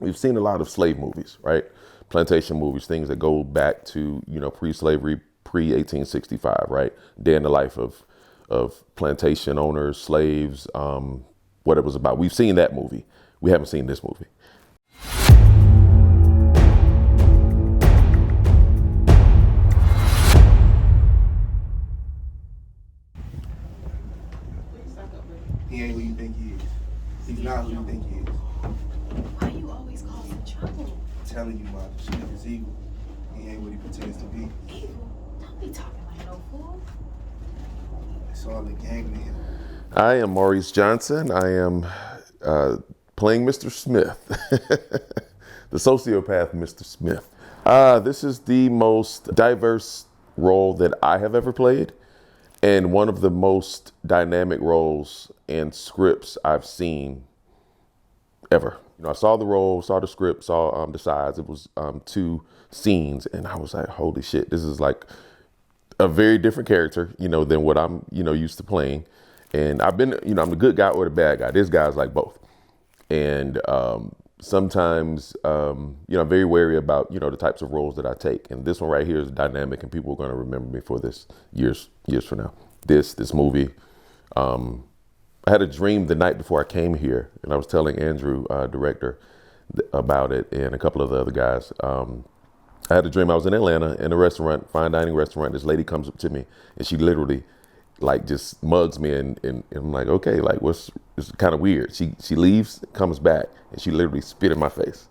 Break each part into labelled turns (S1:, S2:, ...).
S1: we've seen a lot of slave movies, right? Plantation movies, things that go back to, pre-slavery, pre-1865, right? Day in the life of plantation owners, slaves, what it was about. We've seen that movie. We haven't seen this movie.
S2: He ain't who you think he is. He's not who you think he is.
S3: Why you always causing trouble?
S2: I'm telling you, Mom, this nigga's evil. He ain't what he pretends to be.
S3: Evil? Don't be talking like no fool.
S2: It's all a gang to him.
S1: I am Maurice Johnson. I am playing Mr. Smith, the sociopath Mr. Smith. This is the most diverse role that I have ever played, and one of the most dynamic roles and scripts I've seen ever. I saw the role, saw the script, saw the sides. It was 2 scenes, and I was like, holy shit, this is like a very different character, than what I'm, used to playing. And I've been, I'm the good guy or the bad guy. This guy's like both. And sometimes, I'm very wary about, the types of roles that I take. And this one right here is dynamic, and people are going to remember me for this years from now. This movie, I had a dream the night before I came here, and I was telling Andrew, director, about it, and a couple of the other guys. I had a dream. I was in Atlanta in a restaurant, fine dining restaurant. This lady comes up to me, and she literally, like, just mugs me, and I'm like, okay, like, it's kind of weird. She leaves, comes back, and she literally spit in my face,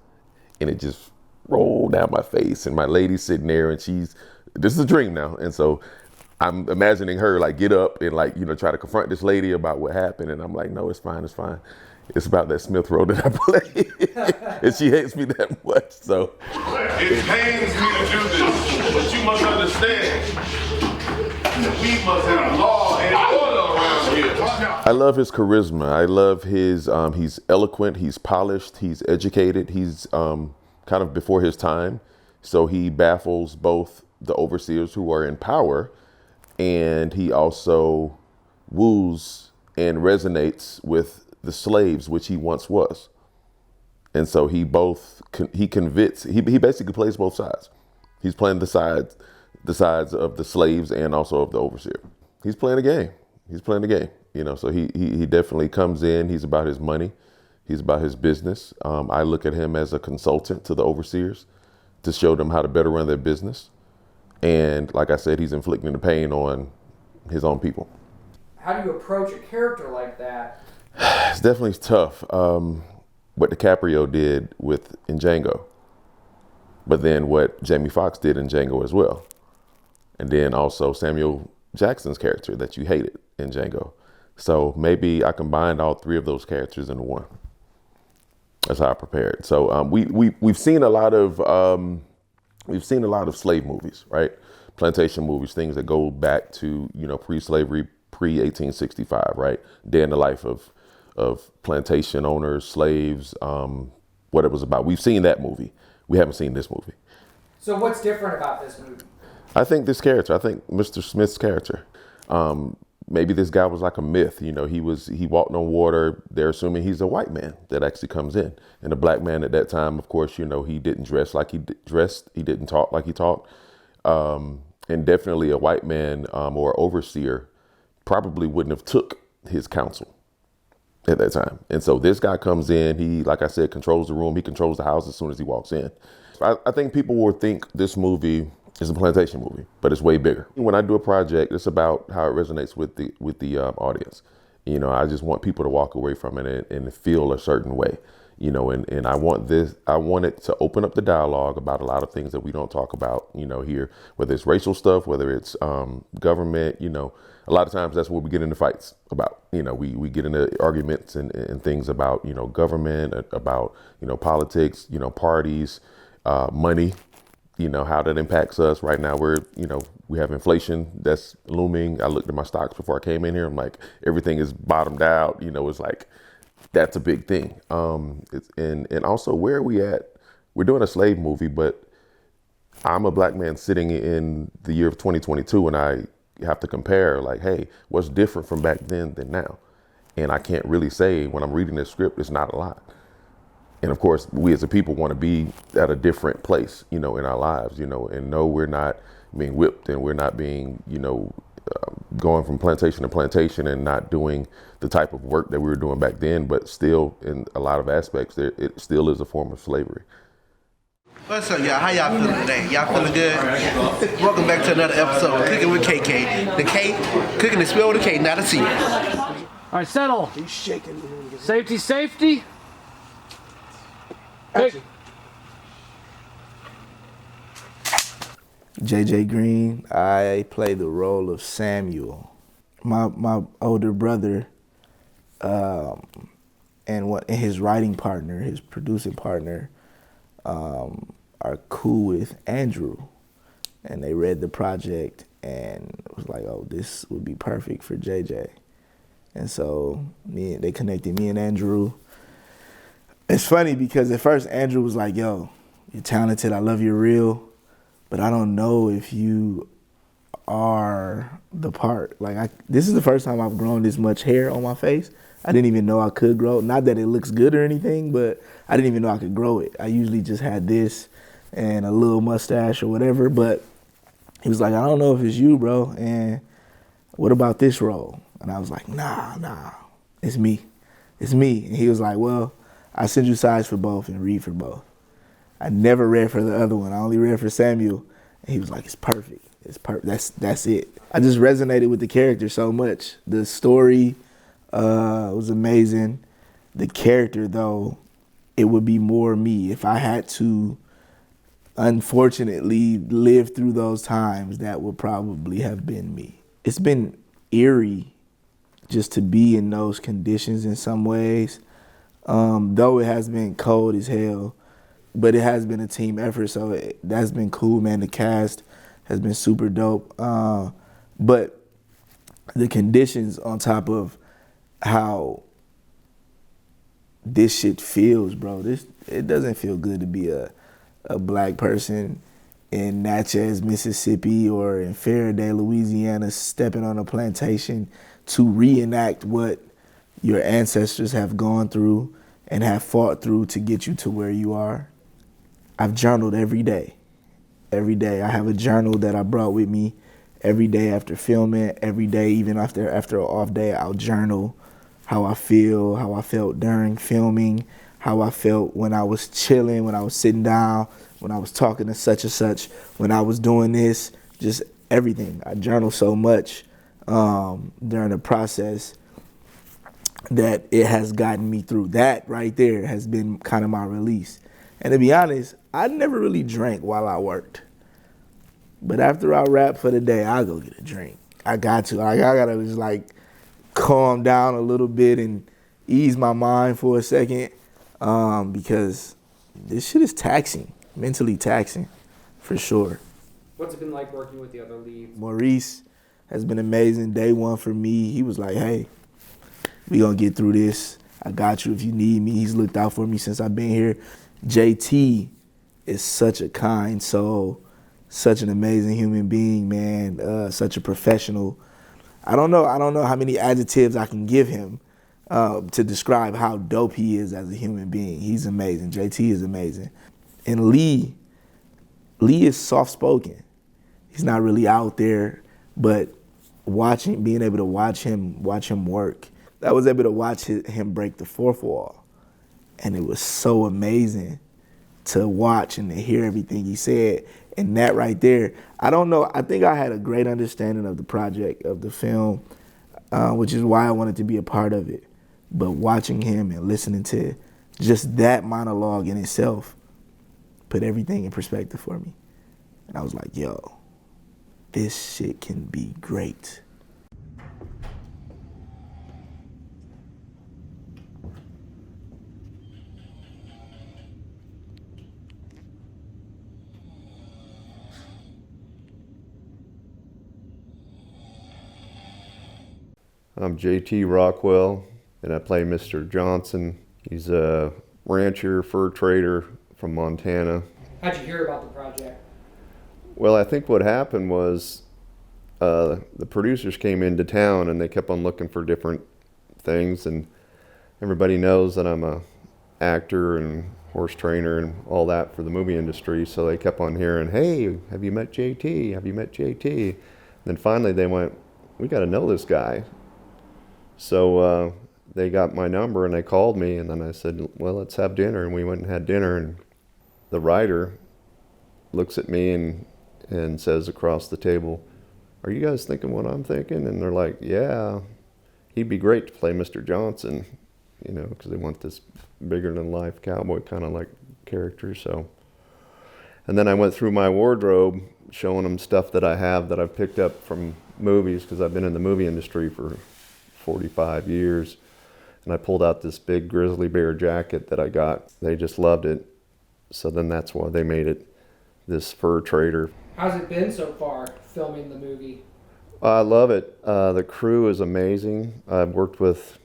S1: and it just rolled down my face. And my lady's sitting there, and this is a dream now, and so I'm imagining her like get up and like, try to confront this lady about what happened. And I'm like, no, it's fine. It's fine. It's about that Smith role that I play. And she hates me that much. So
S4: it pains me to do this, but you must understand that we must have law and order around here.
S1: I love his charisma. I love his, he's eloquent, he's polished, he's educated, he's kind of before his time. So he baffles both the overseers who are in power, and he also woos and resonates with the slaves, which he once was. And so he basically plays both sides. He's playing the sides of the slaves and also of the overseer. He's playing a game. He's playing the game, so he definitely comes in. He's about his money. He's about his business. I look at him as a consultant to the overseers to show them how to better run their business. And like I said, he's inflicting the pain on his own people.
S5: How do you approach a character like that?
S1: It's definitely tough. What DiCaprio did in Django, but then what Jamie Foxx did in Django as well. And then also Samuel Jackson's character that you hated in Django. So maybe I combined all 3 of those characters into one. That's how I prepared. So we've seen a lot of slave movies, right? Plantation movies, things that go back to, pre-slavery, pre-1865, right? Day in the life of plantation owners, slaves, what it was about. We've seen that movie. We haven't seen this movie.
S5: So what's different about this movie?
S1: I think Mr. Smith's character, maybe this guy was like a myth. He walked on water. They're assuming he's a white man that actually comes in. And a black man at that time, of course, he didn't dress like he dressed. He didn't talk like he talked. And definitely a white man or overseer probably wouldn't have took his counsel at that time. And so this guy comes in. He, like I said, controls the room. He controls the house as soon as he walks in. I think people will think this movie is a plantation movie, but it's way bigger. When I do a project, it's about how it resonates with the audience. I just want people to walk away from it and feel a certain way. And I want it to open up the dialogue about a lot of things that we don't talk about, here, whether it's racial stuff, whether it's government, a lot of times that's what we get into fights about. We get into arguments and things about, government, about, politics, parties, money, how that impacts us. Right now we have inflation that's looming. I looked at my stocks before I came in here. I'm like, everything is bottomed out. It's like, that's a big thing. And also, where are we at? We're doing a slave movie, but I'm a black man sitting in the year of 2022, and I have to compare, like, hey, what's different from back then than now? And I can't really say when I'm reading this script, it's not a lot. And of course, we as a people want to be at a different place, in our lives, and no, we're not being whipped, and we're not being, going from plantation to plantation and not doing the type of work that we were doing back then, but still in a lot of aspects, it still is a form of slavery.
S2: What's up, y'all? How y'all feeling today? Y'all feeling good? Welcome back to another episode of Cooking with KK. The K, cooking is spelled with a K, not a C.
S6: All right, settle.
S2: He's shaking.
S6: Safety, safety. Hey.
S2: JJ Green, I play the role of Samuel. My older brother, and his writing partner, his producing partner, are cool with Andrew, and they read the project and was like, "Oh, this would be perfect for JJ." And so they connected me and Andrew. It's funny because at first Andrew was like, "Yo, you're talented. I love your reel, but I don't know if you are the part." Like, this is the first time I've grown this much hair on my face. I didn't even know I could grow. Not that it looks good or anything, but I didn't even know I could grow it. I usually just had this and a little mustache or whatever. But he was like, "I don't know if it's you, bro. And what about this role?" And I was like, nah, it's me. It's me. And he was like, "Well, I send you sides for both and read for both." I never read for the other one. I only read for Samuel. And he was like, "It's perfect. It's perfect. That's it." I just resonated with the character so much. The story was amazing. The character, though, it would be more me. If I had to, unfortunately, live through those times, that would probably have been me. It's been eerie just to be in those conditions in some ways. Though it has been cold as hell, but it has been a team effort, so that's been cool, man. The cast has been super dope. But the conditions on top of how this shit feels, bro, it doesn't feel good to be a black person in Natchez, Mississippi, or in Faraday, Louisiana, stepping on a plantation to reenact what your ancestors have gone through and have fought through to get you to where you are. I've journaled every day. Every day. I have a journal that I brought with me every day after filming. Every day, even after an off day, I'll journal how I feel, how I felt during filming, how I felt when I was chilling, when I was sitting down, when I was talking to such and such, when I was doing this, just everything. I journal so much during the process that it has gotten me through. That right there has been kind of my release. And to be honest, I never really drank while I worked. But after I rap for the day, I go get a drink. I got to. I gotta just like calm down a little bit and ease my mind for a second, because this shit is taxing, mentally taxing, for sure.
S5: What's it been like working with the other leads?
S2: Maurice has been amazing. Day one for me, he was like, "Hey, we gonna get through this. I got you if you need me." He's looked out for me since I've been here. JT is such a kind soul, such an amazing human being, man. Such a professional. I don't know how many adjectives I can give him to describe how dope he is as a human being. He's amazing. JT is amazing. And Lee is soft-spoken. He's not really out there, but being able to watch him work, I was able to watch him break the fourth wall. And it was so amazing to watch and to hear everything he said. And that right there, I don't know, I think I had a great understanding of the project, of the film, which is why I wanted to be a part of it. But watching him and listening to just that monologue in itself put everything in perspective for me. And I was like, yo, this shit can be great.
S7: I'm JT Rockwell, and I play Mr. Johnson. He's a rancher, fur trader from Montana.
S5: How'd you hear about the project?
S7: Well, I think what happened was the producers came into town and they kept on looking for different things, and everybody knows that I'm a actor and horse trainer and all that for the movie industry. So they kept on hearing, hey, have you met JT? Have you met JT? Then finally they went, we got to know this guy. So they got my number and they called me, and then I said, well, let's have dinner. And we went and had dinner, and the writer looks at me and says across the table, are you guys thinking what I'm thinking? And they're like, yeah, he'd be great to play Mr. Johnson, you know, because they want this bigger than life cowboy kind of like character. So, and then I went through my wardrobe showing them stuff that I have that I've picked up from movies, because I've been in the movie industry for 45 years. And I pulled out this big grizzly bear jacket that I got. They just loved it. So then that's why they made it this fur trader.
S5: How's it been so far filming the movie?
S7: I love it. The crew is amazing. I've worked with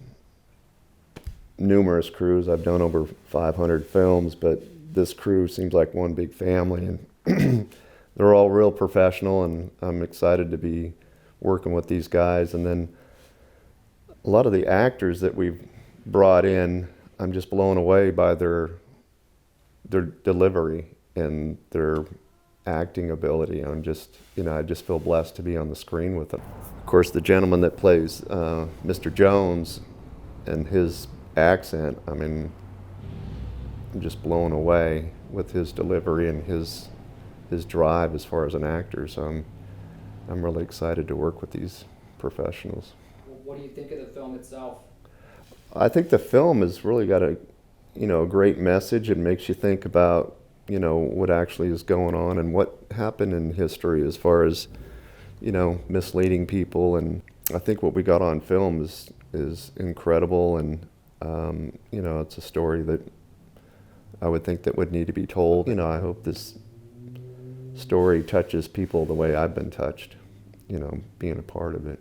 S7: numerous crews. I've done over 500 films, but this crew seems like one big family, and they're all real professional, and I'm excited to be working with these guys. And then a lot of the actors that we've brought in, I'm just blown away by their delivery and their acting ability. I'm just, you know, I just feel blessed to be on the screen with them. Of course, the gentleman that plays Mr. Jones and his accent, I mean, I'm just blown away with his delivery and his drive as far as an actor. So I'm really excited to work with these professionals.
S5: What do you think of the film itself?
S7: I think the film has really got a great message. It makes you think about, you know, what actually is going on and what happened in history as far as, you know, misleading people. And I think what we got on film is incredible. And, you know, it's a story that I would think that would need to be told. You know, I hope this story touches people the way I've been touched, you know, being a part of it.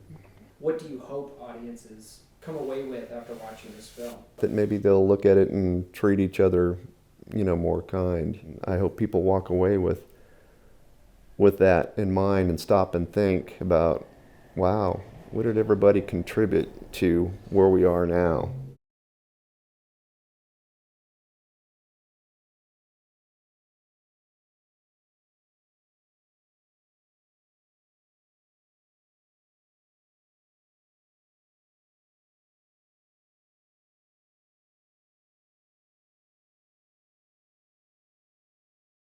S5: What do you hope audiences come away with after watching this film?
S7: That maybe they'll look at it and treat each other, you know, more kind. I hope people walk away with that in mind and stop and think about, wow, what did everybody contribute to where we are now?